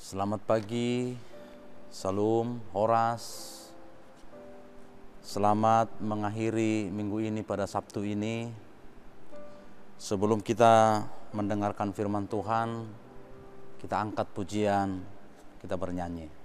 Selamat pagi, Salam, Horas. Selamat mengakhiri minggu ini pada Sabtu ini. Sebelum kita mendengarkan firman Tuhan, kita angkat pujian, kita bernyanyi.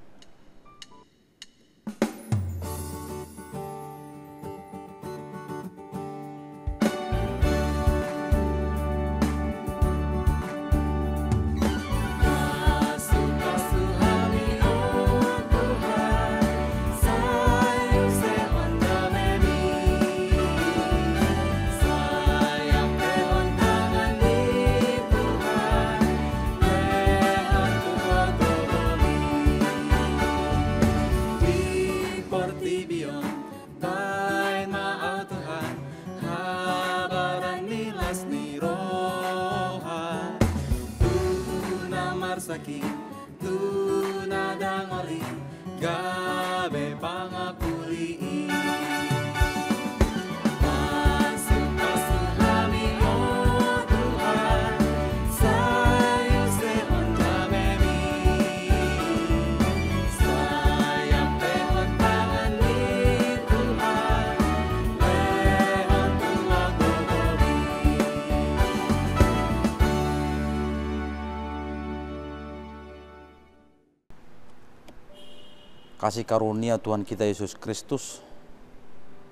Kasih karunia Tuhan kita Yesus Kristus,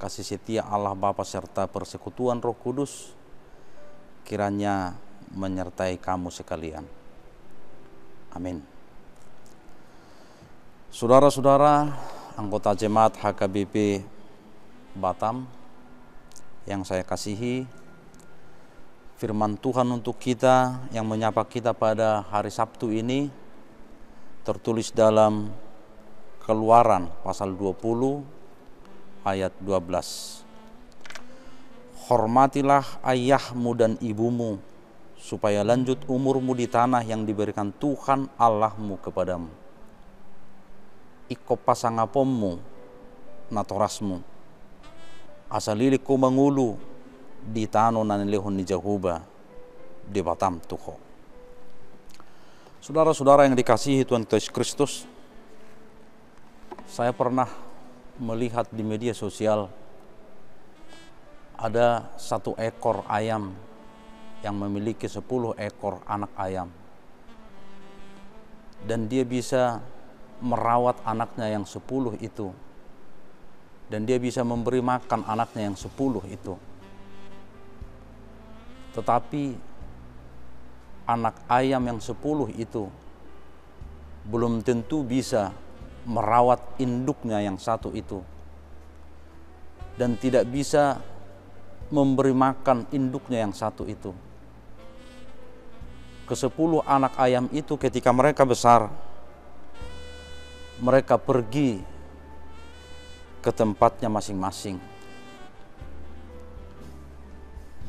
kasih setia Allah Bapa serta persekutuan Roh Kudus kiranya menyertai kamu sekalian. Amin. Saudara-saudara anggota jemaat HKBP Batam yang saya kasihi, firman Tuhan untuk kita yang menyapa kita pada hari Sabtu ini tertulis dalam Keluaran pasal 20 ayat 12. Hormatilah ayahmu dan ibumu supaya lanjut umurmu di tanah yang diberikan Tuhan Allahmu kepadamu. Iko pasangapommu natorasmu asaliliku mangulu di tano nanilehon ni Jahuba di Batam Tuho. Saudara-saudara yang dikasihi Tuhan Yesus Kristus, saya pernah melihat di media sosial ada satu ekor ayam yang memiliki 10 ekor anak ayam. Dan dia bisa merawat anaknya yang 10 itu. Dan dia bisa memberi makan anaknya yang 10 itu. Tetapi anak ayam yang 10 itu belum tentu bisa merawat induknya yang satu itu, dan tidak bisa memberi makan induknya yang satu itu. Ke-10 anak ayam itu ketika mereka besar, mereka pergi ke tempatnya masing-masing.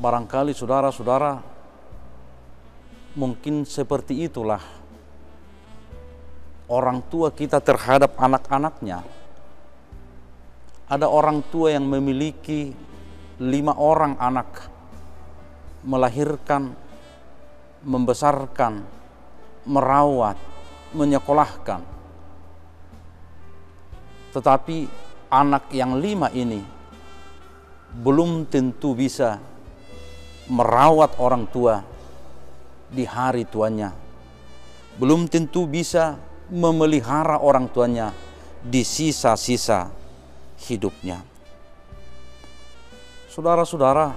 Barangkali saudara-saudara mungkin seperti itulah orang tua kita terhadap anak-anaknya. Ada orang tua yang memiliki 5 orang anak, melahirkan, membesarkan, merawat, menyekolahkan. Tetapi anak yang 5 ini belum tentu bisa merawat orang tua di hari tuanya. Belum tentu bisa memelihara orang tuanya di sisa-sisa hidupnya. Saudara-saudara,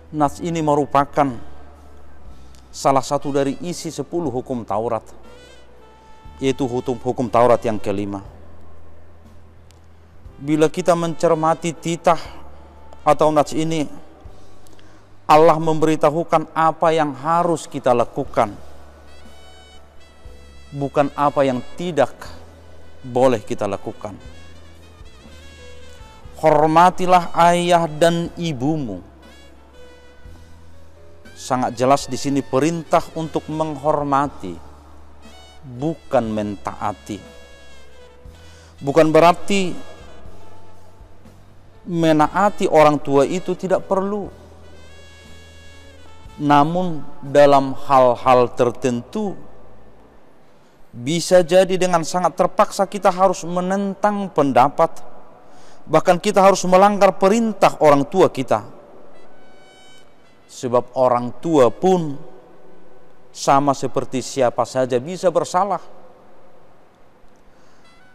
nas ini merupakan salah satu dari isi 10 hukum Taurat, yaitu hukum Taurat yang kelima. Bila kita mencermati titah atau nas ini, Allah memberitahukan apa yang harus kita lakukan, bukan apa yang tidak boleh kita lakukan. Hormatilah ayah dan ibumu. Sangat jelas di sini perintah untuk menghormati, bukan mentaati. Bukan berarti menaati orang tua itu tidak perlu. Namun dalam hal-hal tertentu Bisa jadi dengan sangat terpaksa kita harus menentang pendapat, bahkan kita harus melanggar perintah orang tua kita. Sebab orang tua pun sama seperti siapa saja bisa bersalah.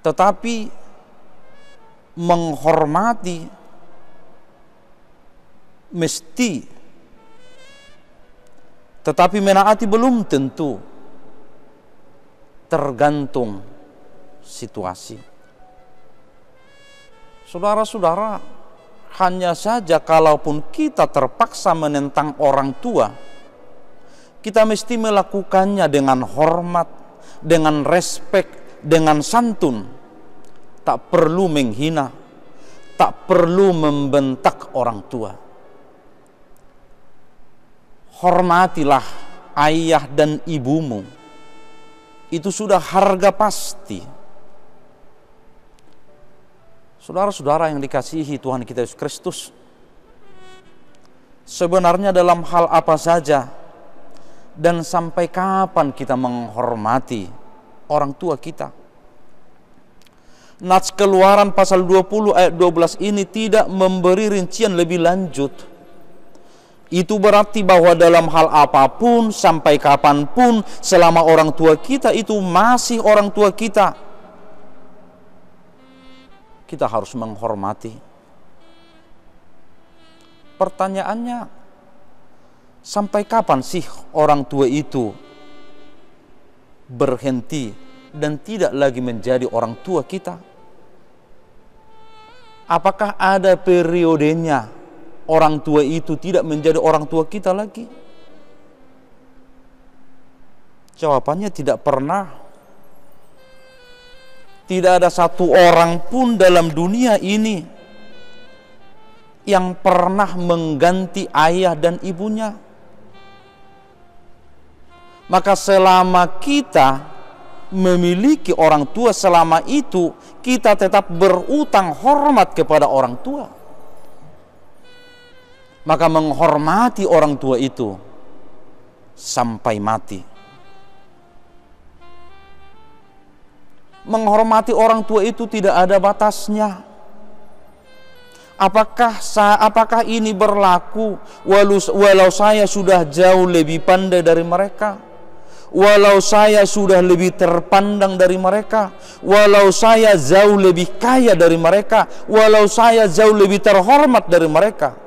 Tetapi menghormati mesti, tetapi menaati belum tentu, tergantung situasi. Saudara-saudara, hanya saja kalaupun kita terpaksa menentang orang tua, kita mesti melakukannya dengan hormat, dengan respek, dengan santun. Tak perlu menghina, tak perlu membentak orang tua. Hormatilah ayah dan ibumu. Itu sudah harga pasti. Saudara-saudara yang dikasihi Tuhan kita Yesus Kristus, sebenarnya dalam hal apa saja dan sampai kapan kita menghormati orang tua kita? Nats Keluaran pasal 20 ayat 12 ini tidak memberi rincian lebih lanjut. Itu berarti bahwa dalam hal apapun, sampai kapanpun, selama orang tua kita itu masih orang tua kita, kita harus menghormati. Pertanyaannya, sampai kapan sih orang tua itu berhenti dan tidak lagi menjadi orang tua kita? Apakah ada periodenya orang tua itu tidak menjadi orang tua kita lagi? Jawabannya tidak pernah. Tidak ada satu orang pun dalam dunia ini yang pernah mengganti ayah dan ibunya. Maka selama kita memiliki orang tua, selama itu kita tetap berutang hormat kepada orang tua. Maka menghormati orang tua itu sampai mati. Menghormati orang tua itu tidak ada batasnya. Apakah ini berlaku walau saya sudah jauh lebih pandai dari mereka, walau saya sudah lebih terpandang dari mereka, walau saya jauh lebih kaya dari mereka, walau saya jauh lebih terhormat dari mereka?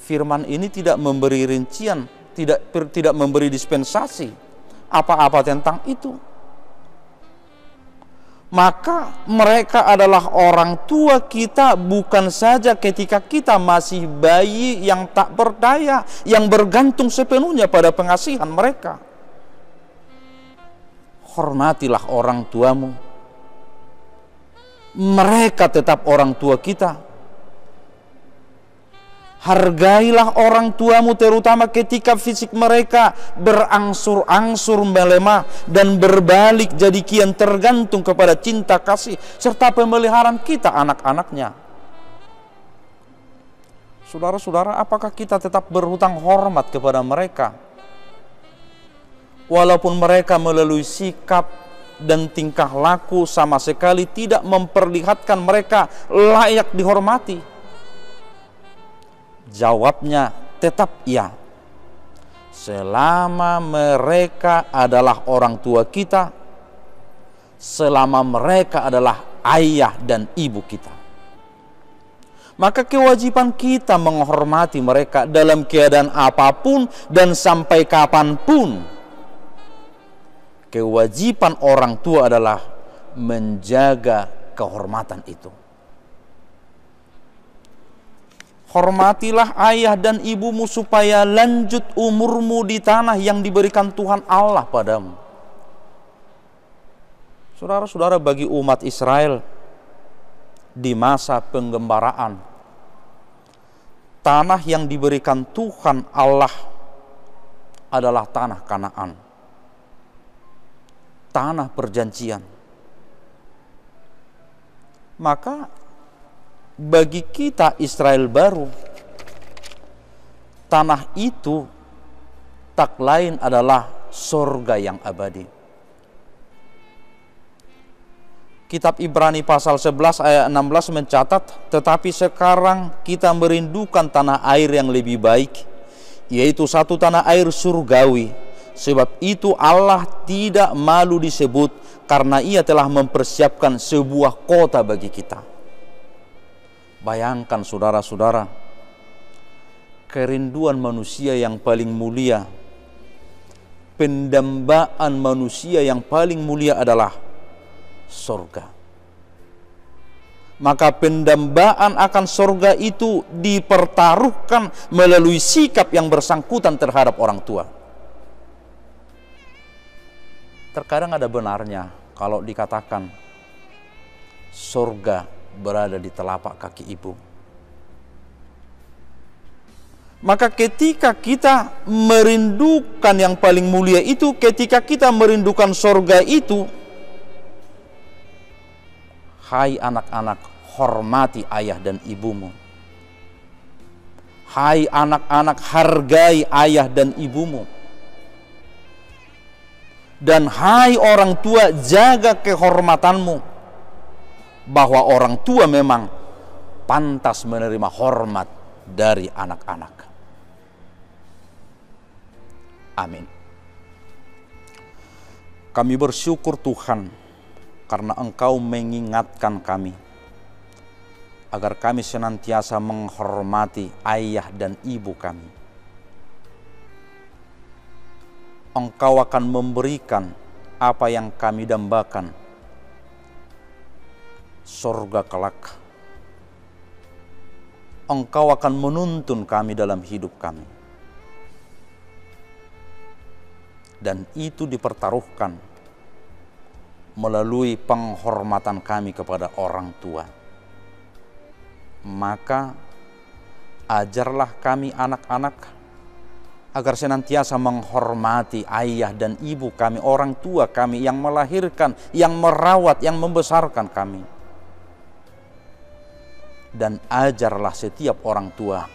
Firman ini tidak memberi rincian, tidak memberi dispensasi apa-apa tentang itu. Maka mereka adalah orang tua kita bukan saja ketika kita masih bayi yang tak berdaya, yang bergantung sepenuhnya pada pengasihan mereka. Hormatilah orang tuamu. Mereka tetap orang tua kita. Hargailah orang tuamu terutama ketika fisik mereka berangsur-angsur melemah dan berbalik jadi kian tergantung kepada cinta kasih serta pemeliharaan kita anak-anaknya. Saudara-saudara, apakah kita tetap berhutang hormat kepada mereka? Walaupun mereka melalui sikap dan tingkah laku sama sekali tidak memperlihatkan mereka layak dihormati. Jawabnya tetap iya. Selama mereka adalah orang tua kita, selama mereka adalah ayah dan ibu kita, maka kewajiban kita menghormati mereka dalam keadaan apapun dan sampai kapanpun. Kewajiban orang tua adalah menjaga kehormatan itu. Hormatilah ayah dan ibumu supaya lanjut umurmu di tanah yang diberikan Tuhan Allah padamu. Saudara-saudara, bagi umat Israel di masa penggembaraan, tanah yang diberikan Tuhan Allah adalah tanah Kanaan, tanah perjanjian. Maka bagi kita Israel baru, tanah itu tak lain adalah surga yang abadi. Kitab Ibrani pasal 11 ayat 16 mencatat, tetapi sekarang kita merindukan tanah air yang lebih baik, yaitu satu tanah air surgawi. Sebab itu Allah tidak malu disebut, karena Ia telah mempersiapkan sebuah kota bagi kita. Bayangkan saudara-saudara, kerinduan manusia yang paling mulia, pendambaan manusia yang paling mulia adalah sorga. Maka pendambaan akan sorga itu dipertaruhkan melalui sikap yang bersangkutan terhadap orang tua. Terkadang ada benarnya kalau dikatakan sorga berada di telapak kaki ibu. Maka ketika kita merindukan yang paling mulia itu, ketika kita merindukan sorga itu, hai anak-anak, hormati ayah dan ibumu. Hai anak-anak, hargai ayah dan ibumu. Dan hai orang tua, jaga kehormatanmu. Bahwa orang tua memang pantas menerima hormat dari anak-anak. Amin. Kami bersyukur Tuhan, karena Engkau mengingatkan kami agar kami senantiasa menghormati ayah dan ibu kami. Engkau akan memberikan apa yang kami dambakan, sorga kelak. Engkau akan menuntun kami dalam hidup kami. Dan itu dipertaruhkan melalui penghormatan kami kepada orang tua. Maka ajarlah kami anak-anak agar senantiasa menghormati ayah dan ibu kami, orang tua kami yang melahirkan, yang merawat, yang membesarkan kami. Dan ajarlah setiap orang tua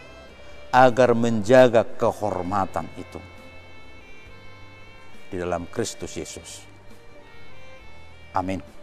agar menjaga kehormatan itu di dalam Kristus Yesus. Amin.